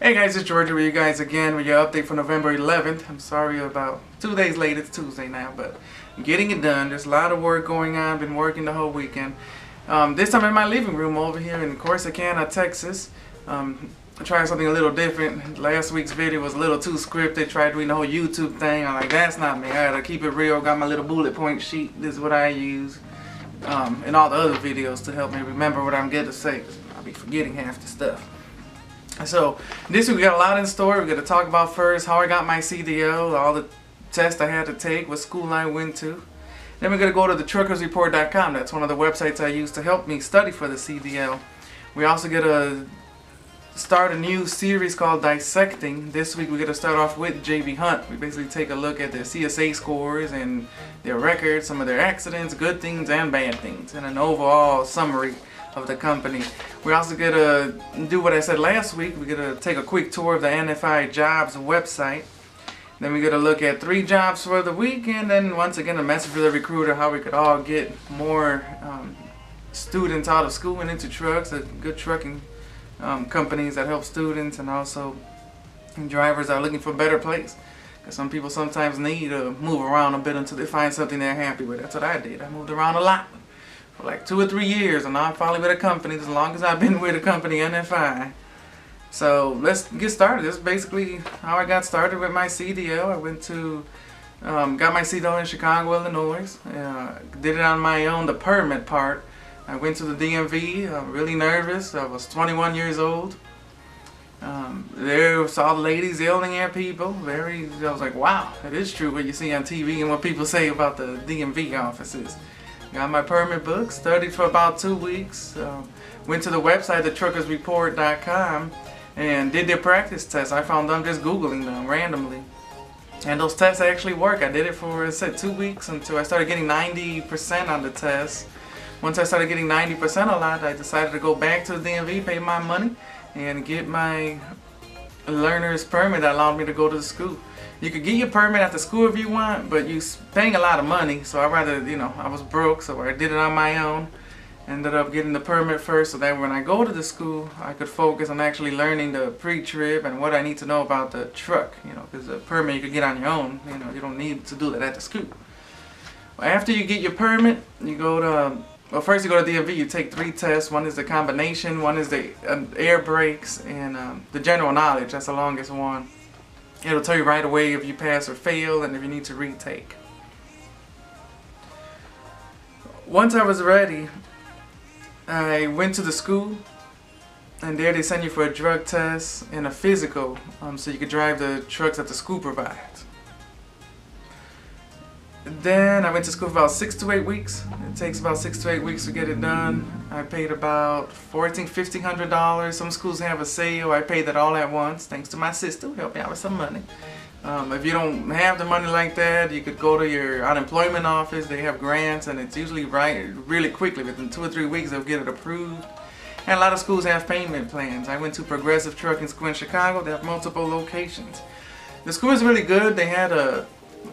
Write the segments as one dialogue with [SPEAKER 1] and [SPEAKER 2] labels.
[SPEAKER 1] Hey guys, it's Georgia with you guys again with your update for November 11th. I'm sorry about 2 days late, it's Tuesday now, but I'm getting it done. There's a lot of work going on, been working the whole weekend. This time in my living room over here in Corsicana, Texas. Trying something a little different. Last week's video was a little too scripted, tried doing the whole YouTube thing. I'm like, that's not me, I gotta keep it real. Got my little bullet point sheet, this is what I use. And all the other videos to help me remember what I'm going to say. I'll be forgetting half the stuff. So this week we got a lot in store. We're going to talk about first how I got my CDL, all the tests I had to take, what school I went to. Then we're going to go to the truckersreport.com. That's one of the websites I use to help me study for the CDL. We also get to start a new series called Dissecting. This week we're going to start off with JB Hunt. We basically take a look at their CSA scores and their records, some of their accidents, good things and bad things, and an overall summary of the company. We're also going to do what I said last week. We're going to take a quick tour of the NFI Jobs website. Then we're going to look at 3 jobs for the week, and then once again a message for the recruiter, how we could all get more students out of school and into trucks, good trucking companies that help students, and also drivers that are looking for a better place. Because some people sometimes need to move around a bit until they find something they're happy with. That's what I did. I moved around a lot for like 2 or 3 years, and now I'm finally with a company, as long as I've been with a company, NFI. So let's get started. This is basically how I got started with my CDL. I went to, got my CDL in Chicago, Illinois. Did it on my own, the permit part. I went to the DMV, really nervous. I was 21 years old. There saw the ladies yelling at people. I was like, wow, it is true what you see on TV and what people say about the DMV offices. Got my permit book, studied for about 2 weeks, went to the website, thetruckersreport.com, and did their practice tests. I found them just Googling them randomly. And those tests actually work. I did it for, I said, 2 weeks until I started getting 90% on the test. Once I started getting 90% a lot, I decided to go back to the DMV, pay my money, and get my learner's permit that allowed me to go to the school. You could get your permit at the school if you want, but you're paying a lot of money, so I'd rather, I was broke, so I did it on my own. Ended up getting the permit first so that when I go to the school, I could focus on actually learning the pre-trip and what I need to know about the truck, because the permit you could get on your own, you don't need to do that at the school. After you get your permit, you go to, well, first you go to DMV, you take 3 tests. One is the combination, one is the air brakes, and the general knowledge. That's the longest one. It'll tell you right away if you pass or fail and if you need to retake. Once I was ready, I went to the school, and there they send you for a drug test and a physical, so you could drive the trucks that the school provides. Then I went to school for about 6 to 8 weeks. It takes about 6 to 8 weeks to get it done. I paid about $1,500. Some schools have a sale. I paid that all at once, thanks to my sister who helped me out with some money. If you don't have the money like that, you could go to your unemployment office. They have grants, and it's usually really quickly. Within 2 or 3 weeks, they'll get it approved. And a lot of schools have payment plans. I went to Progressive Trucking School in Chicago. They have multiple locations. The school is really good. They had a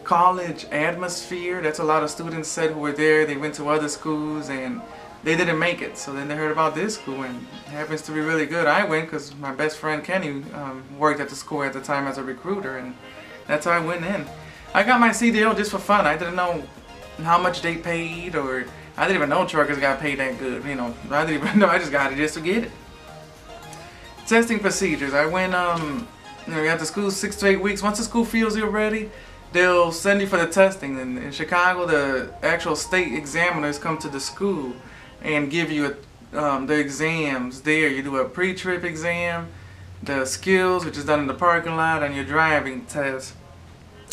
[SPEAKER 1] college atmosphere. That's a lot of students said who were there. They went to other schools and they didn't make it, so then they heard about this school, and it happens to be really good. I went because my best friend Kenny worked at the school at the time as a recruiter, and that's how I went in. I got my CDL just for fun. I didn't know how much they paid, or I didn't even know truckers got paid that good. I didn't even know. I just got it just to get it. Testing procedures. I went we had to school 6 to 8 weeks. Once the school feels you're ready, they'll send you for the testing. And in Chicago, the actual state examiners come to the school and give you the exams there. You do a pre-trip exam, the skills, which is done in the parking lot, and your driving test.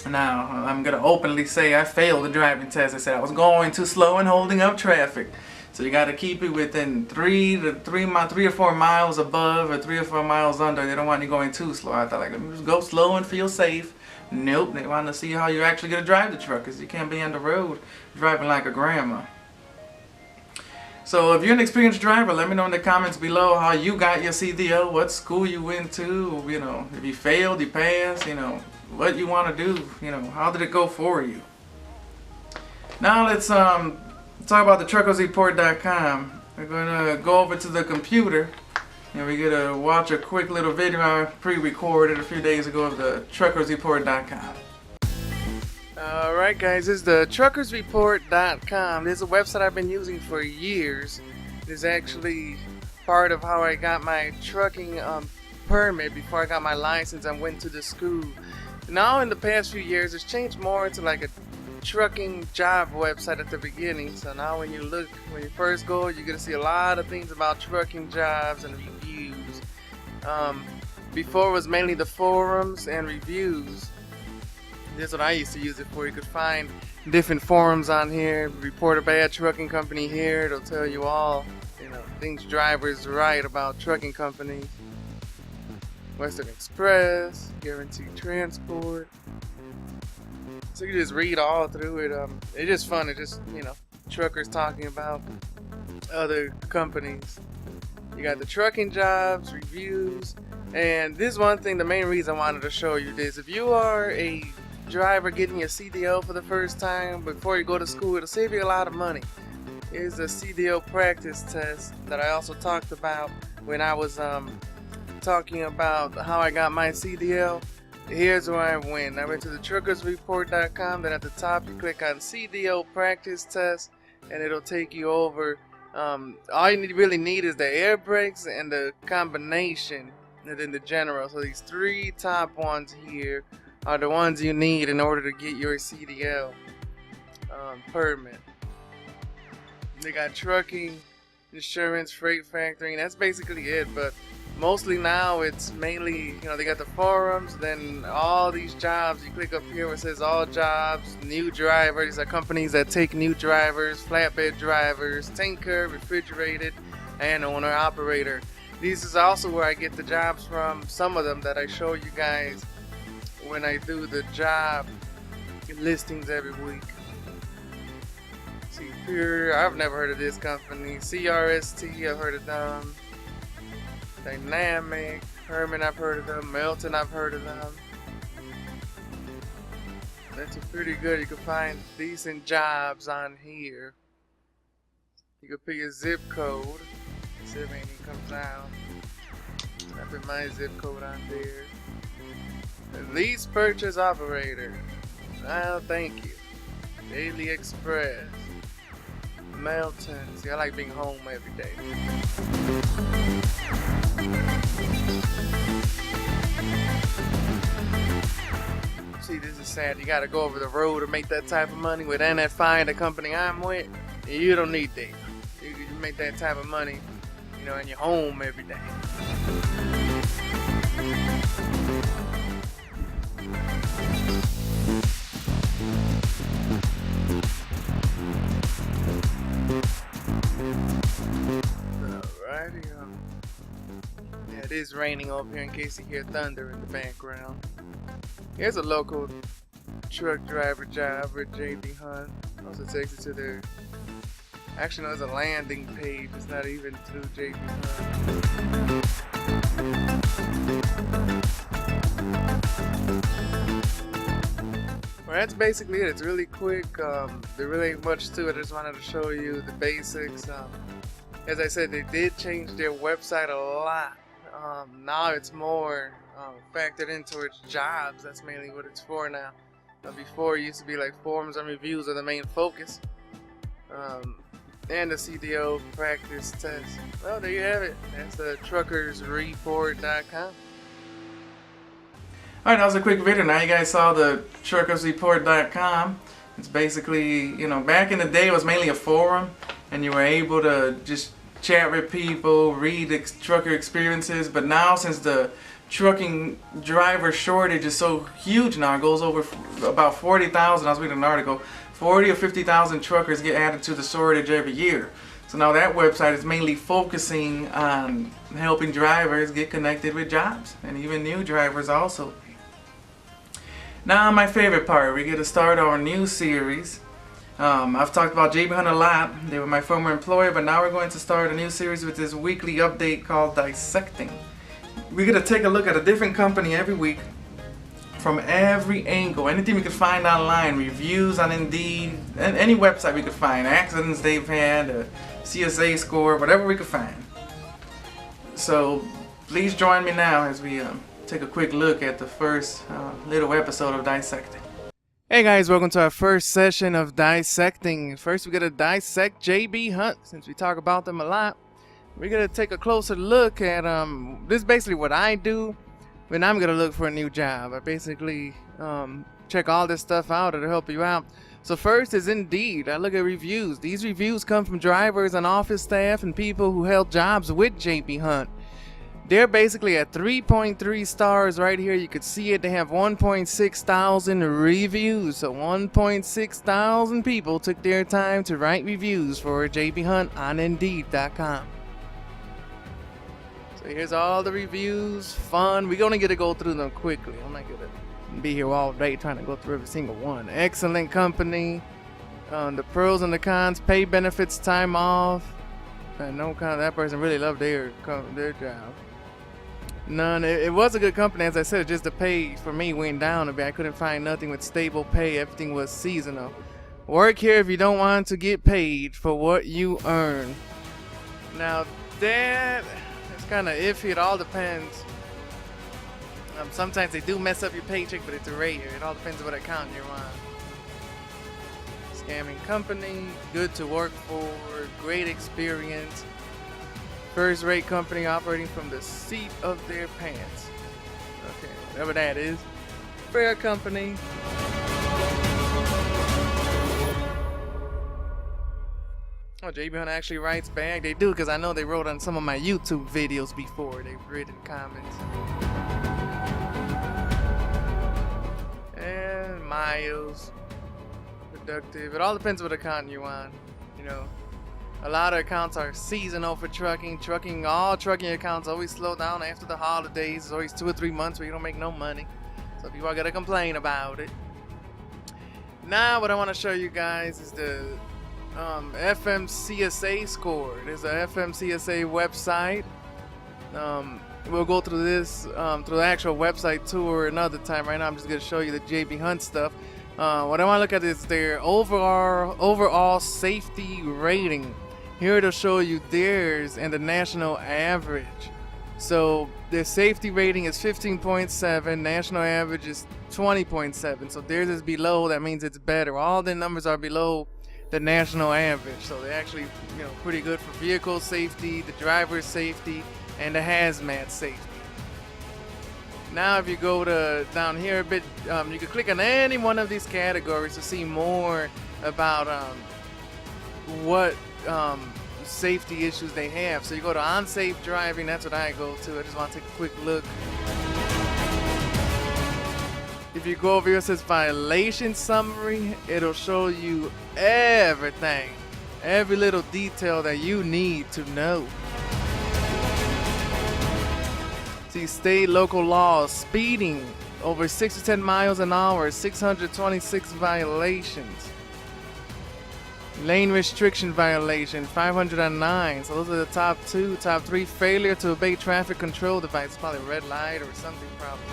[SPEAKER 1] Now, I'm going to openly say I failed the driving test. I said I was going too slow and holding up traffic. So you got to keep it within 3 or 4 miles above or 3 or 4 miles under. They don't want you going too slow. I thought, let me just go slow and feel safe. Nope, they want to see how you're actually going to drive the truck, because you can't be on the road driving like a grandma. So if you're an experienced driver, let me know in the comments below how you got your CDL, what school you went to, if you failed, you passed, what you want to do, how did it go for you. Now let's talk about the truckersreport.com. We're going to go over to the computer And we're gonna watch a quick little video I pre-recorded a few days ago of the truckersreport.com. Alright guys, this is the truckersreport.com. This is a website I've been using for years. It's actually part of how I got my trucking permit before I got my license and went to the school. Now in the past few years it's changed more into like a trucking job website at the beginning. So now when you first go, you're gonna see a lot of things about trucking jobs and reviews. Before it was mainly the forums and reviews. This is what I used to use it for. You could find different forums on here, report a bad trucking company here. It'll tell you all, things drivers write about trucking companies. Western Express, Guaranteed Transport. So you can just read all through it. It's just fun. It's just, truckers talking about other companies. You got the trucking jobs, reviews, and this is one thing, the main reason I wanted to show you this. If you are a driver getting your CDL for the first time before you go to school, it'll save you a lot of money. Here's the CDL practice test that I also talked about when I was talking about how I got my CDL. Here's where I went. I went to the truckersreport.com. Then at the top you click on CDL practice test and it'll take you over. All you really need is the air brakes and the combination, and then the general. So these three top ones here are the ones you need in order to get your CDL permit. They got trucking, insurance, freight factoring. That's basically it. But mostly now it's mainly, they got the forums, then all these jobs. You click up here where it says all jobs, new drivers. These are companies that take new drivers, flatbed drivers, tanker, refrigerated, and owner operator. This is also where I get the jobs from, some of them that I show you guys when I do the job listings every week. See here, I've never heard of this company. CRST, I've heard of them. Dynamic, Herman, I've heard of them. Melton, I've heard of them. That's pretty good. You can find decent jobs on here. You can put your zip code. See if anything comes out. I put my zip code on there. Lease purchase operator. Oh, thank you. Daily Express. Melton. See, I like being home every day. See, this is sad. You gotta go over the road to make that type of money. With NFI, the company I'm with, you don't need that. You make that type of money, in your home every day. Alrighty, yeah, it is raining over here in case you hear thunder in the background. Here's a local truck driver job with JB Hunt. Also takes you to their, actually no, there's a landing page. It's not even through JB Hunt. Well, that's basically it. It's really quick. There really ain't much to it. I just wanted to show you the basics. As I said, they did change their website a lot. Now it's more factored into its jobs. That's mainly what it's for now. Before it used to be like forums and reviews are the main focus. And the CDL practice test. Well, there you have it. That's the truckersreport.com. Alright, that was a quick video. Now you guys saw the truckersreport.com. It's basically, back in the day it was mainly a forum and you were able to just chat with people, read trucker experiences, but now since the trucking driver shortage is so huge now, it goes over about 40,000, I was reading an article, 40 or 50,000 truckers get added to the shortage every year. So now that website is mainly focusing on helping drivers get connected with jobs, and even new drivers also. Now my favorite part, we get to start our new series. I've talked about JB Hunt a lot. They were my former employer, but now we're going to start a new series with this weekly update called Dissecting. We're going to take a look at a different company every week from every angle. Anything we could find online, reviews on Indeed, and any website we could find, accidents they've had, a CSA score, whatever we could find. So please join me now as we take a quick look at the first little episode of Dissecting. Hey guys, welcome to our first session of Dissecting. First, we're going to dissect JB Hunt. Since we talk about them a lot, we're going to take a closer look at, this is basically what I do when I'm going to look for a new job. I basically check all this stuff out. It'll help you out. So first is Indeed. I look at reviews. These reviews come from drivers and office staff and people who held jobs with JB Hunt. They're basically at 3.3 stars right here. You could see it. They have 1.6 thousand reviews. So 1.6 thousand people took their time to write reviews for JB Hunt on Indeed.com. So here's all the reviews. Fun. We're gonna get to go through them quickly. I'm not gonna be here all day trying to go through every single one. Excellent company. The pros and the cons. Pay, benefits, time off. No kind. That person really loved their job. None. It was a good company, as I said. Just the pay for me went down a bit. I couldn't find nothing with stable pay. Everything was seasonal. Work here if you don't want to get paid for what you earn. Now that is kind of iffy. It all depends. Sometimes they do mess up your paycheck, but it's rare. It all depends on what account you're on. Scamming company, good to work for, great experience. First-rate company operating from the seat of their pants. Okay, whatever that is. Fair company. Oh, JB Hunt actually writes back. They do, because I know they wrote on some of my YouTube videos before. They've written comments. And miles. Productive. It all depends what account you're on. You know. A lot of accounts are seasonal for trucking. All trucking accounts always slow down after the holidays. It's always 2 or 3 months where you don't make no money. So people are gonna complain about it. Now what I want to show you guys is the FMCSA score. There's a FMCSA website. We'll go through this through the actual website tour another time. Right now I'm just gonna show you the JB Hunt stuff. What I want to look at is their overall safety rating. Here it'll show you theirs and the national average. So their safety rating is 15.7, national average is 20.7. So theirs is below, that means it's better. All their numbers are below the national average. So they're actually, pretty good for vehicle safety, the driver's safety, and the hazmat safety. Now if you go to down here a bit, you can click on any one of these categories to see more about what safety issues they have. So you go to unsafe driving, that's what I go to. I just want to take a quick look. If you go over here, it says violation summary. It'll show you everything, every little detail that you need to know. See, state, local laws, speeding over 6 to 10 miles an hour, 626 violations. Lane restriction violation, 509. So those are the top 2. Top 3, failure to obey traffic control device. Probably a red light or something probably.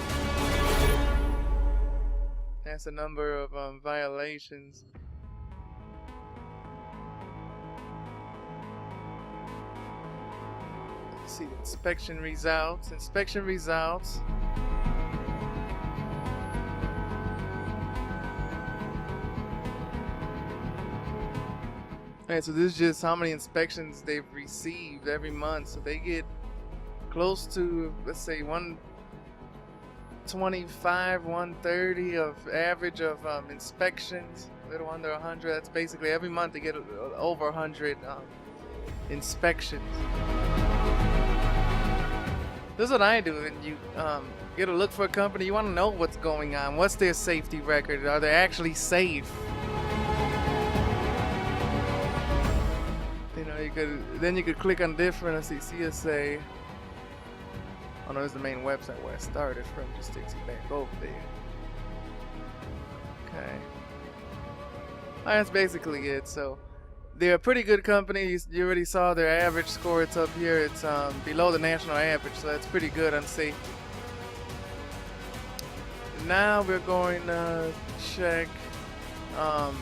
[SPEAKER 1] That's the number of violations. Let's see, inspection results. Alright, so this is just how many inspections they've received every month. So they get close to, let's say, 125, 130 of average of inspections. A little under 100. That's basically every month they get over 100 inspections. This is what I do. And you get a look for a company. You want to know what's going on. What's their safety record? Are they actually safe? You could click on different. Let's see, CSA. Oh no, this is the main website where I started from. Just takes you back over there. Okay. That's basically it. So they're a pretty good company. You already saw their average score. It's up here. It's below the national average, so that's pretty good on safety. Now we're going to check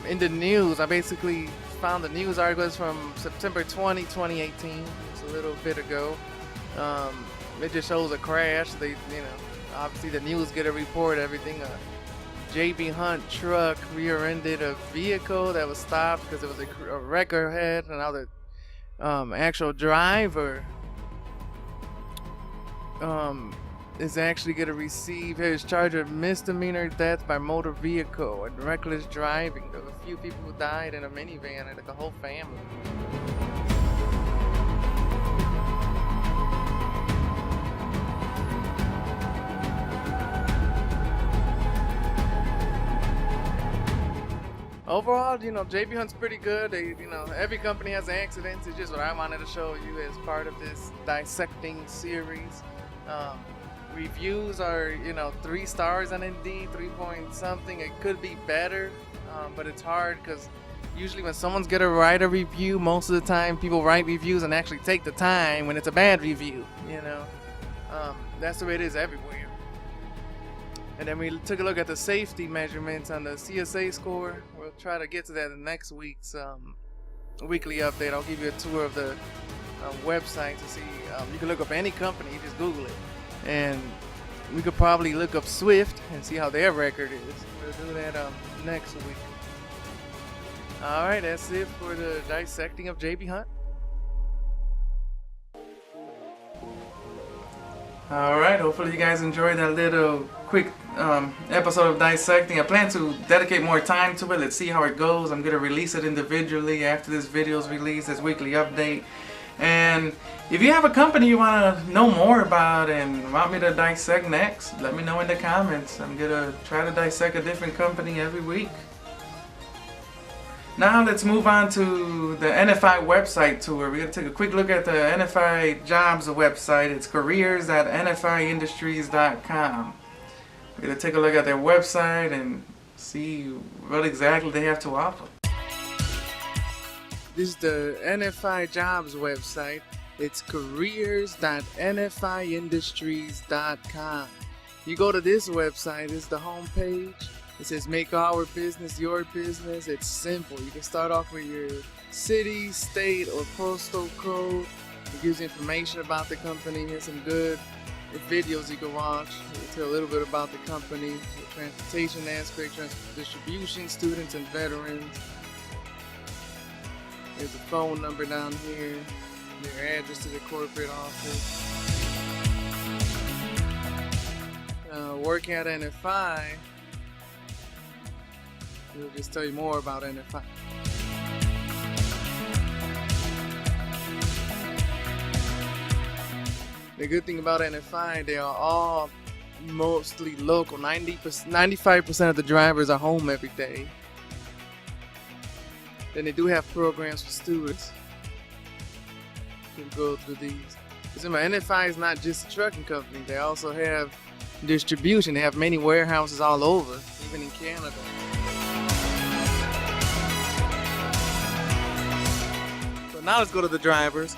[SPEAKER 1] in the news. I basically found the news articles from September 20, 2018. It's a little bit ago. It just shows a crash. They, obviously the news get a report, everything. JB Hunt truck rear-ended a vehicle that was stopped because it was a wrecker ahead. And now the actual driver is actually going to receive his charge of misdemeanor death by motor vehicle and reckless driving. There were a few people who died in a minivan, and like a whole family. Overall, JB Hunt's pretty good. They, every company has accidents. It's just what I wanted to show you as part of this dissecting series. Reviews are, 3 stars on Indeed, 3 point something. It could be better, but it's hard because usually when someone's gonna write a review, most of the time people write reviews and actually take the time when it's a bad review. That's the way it is everywhere. And then we took a look at the safety measurements on the CSA score. We'll try to get to that in next week's weekly update. I'll give you a tour of the website to see. You can look up any company, you just Google it. And we could probably look up Swift and see how their record is. We'll do that next week. Alright, that's it for the dissecting of JB Hunt. Alright, hopefully you guys enjoyed that little quick episode of dissecting. I plan to dedicate more time to it. Let's see how it goes. I'm going to release it individually after this video is released, this weekly update. And if you have a company you want to know more about and want me to dissect next, let me know in the comments. I'm going to try to dissect a different company every week. Now let's move on to the NFI website tour. We're going to take a quick look at the NFI jobs website. It's careers.nfiindustries.com. We're going to take a look at their website and see what exactly they have to offer. This is the NFI jobs website. It's careers.nfiindustries.com. You go to this website, it's the home page. It says make our business your business. It's simple. You can start off with your city, state, or postal code. It gives you information about the company. Here's some good videos you can watch. It'll tell a little bit about the company, the transportation aspect, distribution, students and veterans. There's a phone number down here, their address to the corporate office. Working at NFI. We'll just tell you more about NFI. The good thing about NFI, they are all mostly local. 95% of the drivers are home every day. Then they do have programs for students. You can go through these. Because NFI is not just a trucking company. They also have distribution. They have many warehouses all over, even in Canada. Now let's go to the drivers.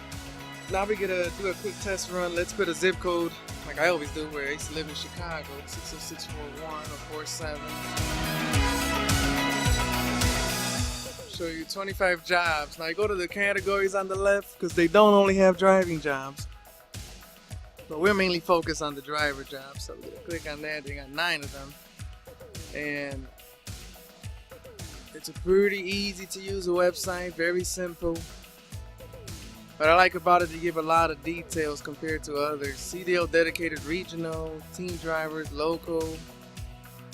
[SPEAKER 1] Now we're gonna do a quick test run. Let's put a zip code, like I always do, where I used to live in Chicago, 60641 or 47. Show you 25 jobs. Now you go to the categories on the left, because they don't only have driving jobs. But we're mainly focused on the driver jobs. So we're gonna click on that. They got 9 of them. And it's a pretty easy to use website, very simple. What I like about it, they give a lot of details compared to others. CDL dedicated regional, team drivers, local,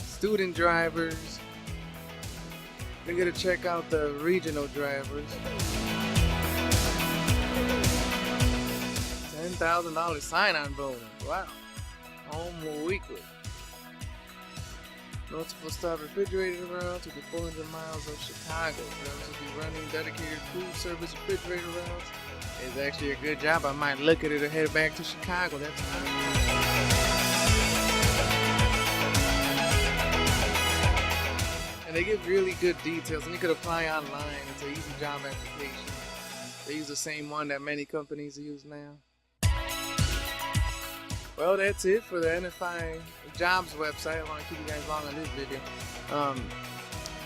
[SPEAKER 1] student drivers. We're gonna check out the regional drivers. $10,000 sign-on bonus. Wow. Home weekly. Multiple stop refrigerator routes to the 400 miles of Chicago. Drivers will be running dedicated food service refrigerator routes. It's actually a good job. I might look at it and head back to Chicago. That's nice. And they give really good details, and you could apply online. It's an easy job application. They use the same one that many companies use now. Well, that's it for the NFI jobs website. I don't want to keep you guys long on this video.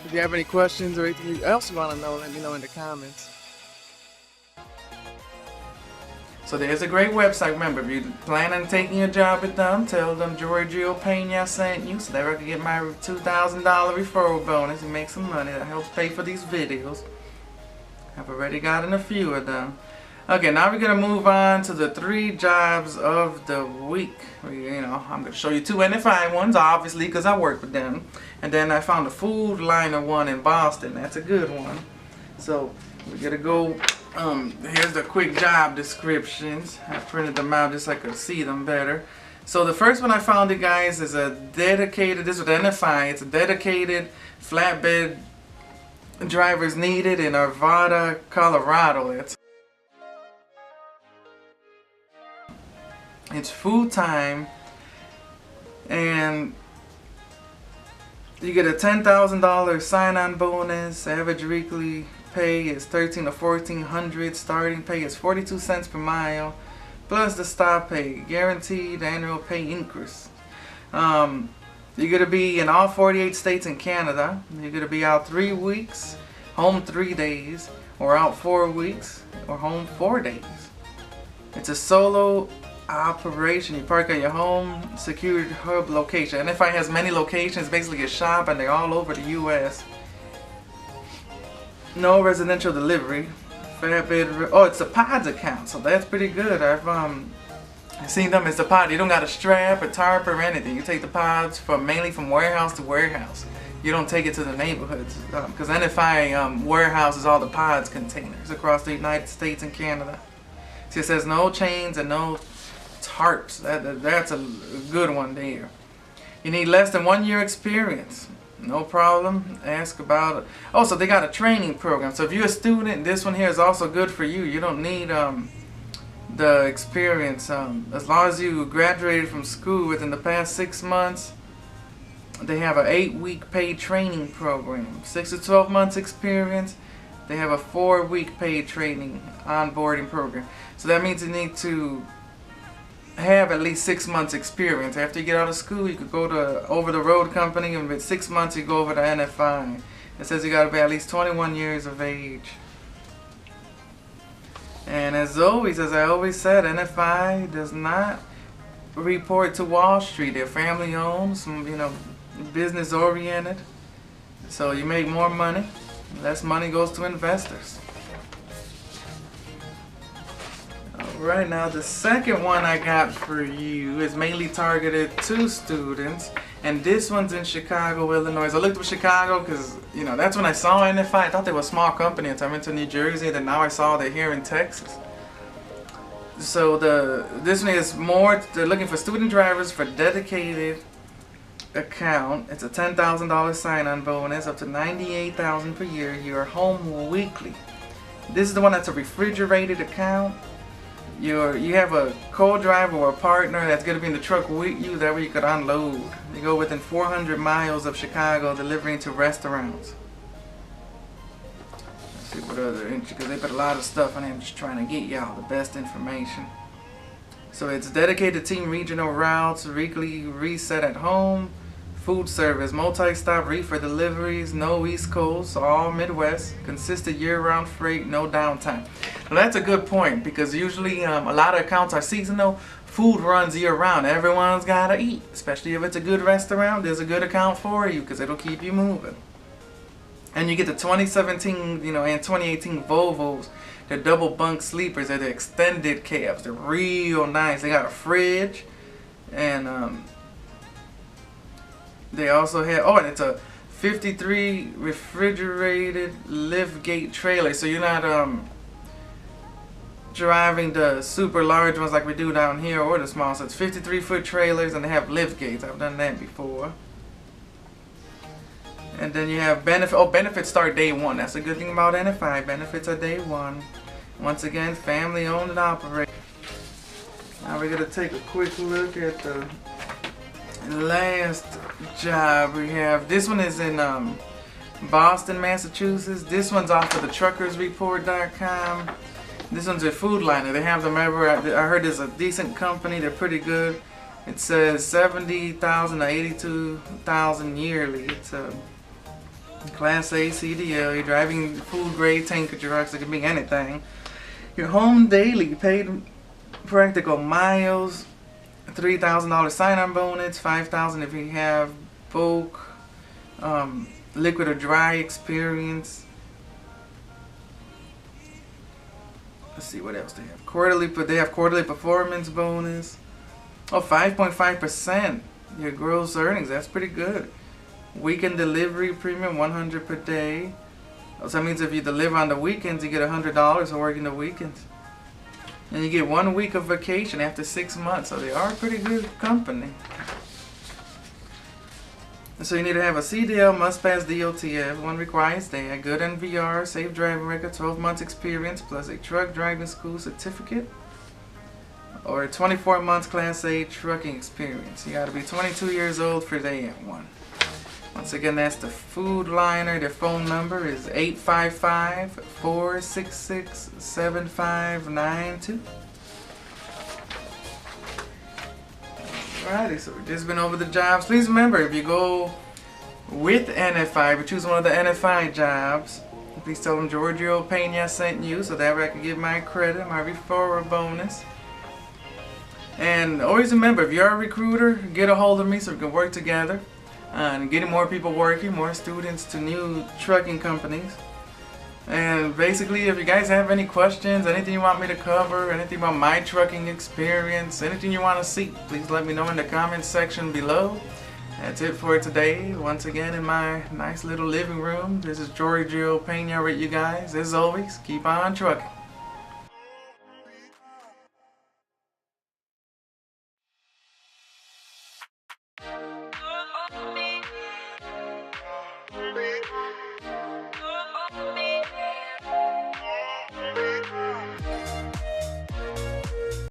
[SPEAKER 1] If you have any questions or anything else you want to know, let me know in the comments. So there's a great website. Remember, if you plan on taking a job with them, tell them Giorgio Pena sent you so that I can get my $2,000 referral bonus and make some money. That helps pay for these videos. I've already gotten a few of them. Okay, now we're going to move on to the 3 jobs of the week. You know, I'm going to show you 2 NFI ones, obviously, because I work with them. And then I found a Foodliner one in Boston. That's a good one. So we're going to go, here's the quick job descriptions. I printed them out just so I could see them better. So the first one I found, you guys, is a dedicated, this is with NFI, it's a dedicated flatbed drivers needed in Arvada, Colorado. It's full time, and you get a $10,000 sign-on bonus. Average weekly pay is $1,300 to $1,400. Starting pay is 42 cents per mile, plus the stop pay. Guaranteed annual pay increase. You're going to be in all 48 states and Canada. You're going to be out 3 weeks, home 3 days, or out 4 weeks, or home 4 days. It's a solo operation. You park at your home secured hub location. NFI has many locations, basically a shop, and they're all over the U.S. No residential delivery. Flatbed. Oh, it's a pods account, so that's pretty good. I've seen them as a pod. You don't got a strap, a tarp, or anything. You take the pods mainly from warehouse to warehouse. You don't take it to the neighborhoods because NFI warehouses all the pods containers across the United States and Canada. See, it says no chains and no tarps. That's a good one there. You need less than 1 year experience. No problem. Ask about it. Oh, so they got a training program. So if you're a student, this one here is also good for you. You don't need the experience. As long as you graduated from school within the past 6 months, they have an 8-week paid training program. 6 to 12 months experience, they have a 4-week paid training onboarding program. So that means you need to have at least 6 months experience. After you get out of school, you could go to over-the-road company, and with 6 months you go over to NFI. It says you got to be at least 21 years of age. And as always, as I always said, NFI does not report to Wall Street. They're family owned, business oriented. So you make more money, less money goes to investors. Alright, now the second one I got for you is mainly targeted to students, and this one's in Chicago, Illinois. I looked for Chicago because, that's when I saw NFI. I thought they were a small company until I went to New Jersey, and then now I saw they're here in Texas. So this one is more, they're looking for student drivers for dedicated account. It's a $10,000 sign-on bonus, up to $98,000 per year. You're home weekly. This is the one that's a refrigerated account. You have a co-driver or a partner that's going to be in the truck with you. That way you could unload. You go within 400 miles of Chicago, delivering to restaurants. Let's see what other, because they put a lot of stuff on it. I'm just trying to get y'all the best information. So it's dedicated team regional routes, weekly reset at home, food service, multi-stop reefer deliveries, no East Coast, all Midwest, consistent year-round freight, no downtime. Now that's a good point, because usually a lot of accounts are seasonal. Food runs year-round. Everyone's got to eat, especially if it's a good restaurant. There's a good account for you because it'll keep you moving. And you get the 2017 and 2018 Volvos. They're double bunk sleepers. They're the extended cabs. They're real nice. They got a fridge, and they also have, and it's a 53 refrigerated lift gate trailer. So you're not driving the super large ones like we do down here, or the small. So it's 53-foot trailers, and they have lift gates. I've done that before. And then you have benefit. Oh, benefits start day 1. That's a good thing about NFI. Benefits are day 1. Once again, family owned and operated. Now we're gonna take a quick look at the last job we have. This one is in Boston, Massachusetts. This one's off of the truckersreport.com. This one's a Foodliner. They have them everywhere. I heard it's a decent company. They're pretty good. It says $70,000 to $82,000 yearly. It's a Class A CDL. You're driving food grade tanker trucks. It can be anything. You're home daily. Paid practical miles, $3,000 sign-on bonus, $5,000 if you have bulk, liquid or dry experience. Let's see what else they have. Quarterly, but they have quarterly performance bonus. Oh, 5.5% your gross earnings. That's pretty good. Weekend delivery premium, $100 per day. So that means if you deliver on the weekends, you get $100 for working the weekends. And you get 1 week of vacation after 6 months. So they are a pretty good company. And so you need to have a CDL, must pass DOTF, 1 required stay, a good NVR, safe driving record, 12 months experience, plus a truck driving school certificate, or 24 months Class A trucking experience. You got to be 22 years old for day 1. Once again, that's the Foodliner. Their phone number is 855-466-7592. Alrighty, so we've just been over the jobs. Please remember, if you go with NFI, if you choose one of the NFI jobs, please tell them Giorgio Pena sent you, so that way I can give my credit, my referral bonus. And always remember, if you're a recruiter, get a hold of me so we can work together and getting more people working, more students to new trucking companies. And basically, if you guys have any questions, anything you want me to cover, anything about my trucking experience, anything you want to see, please let me know in the comments section below. That's it for today. Once again, in my nice little living room, this is Giorgio Pena with you guys. As always, keep on trucking.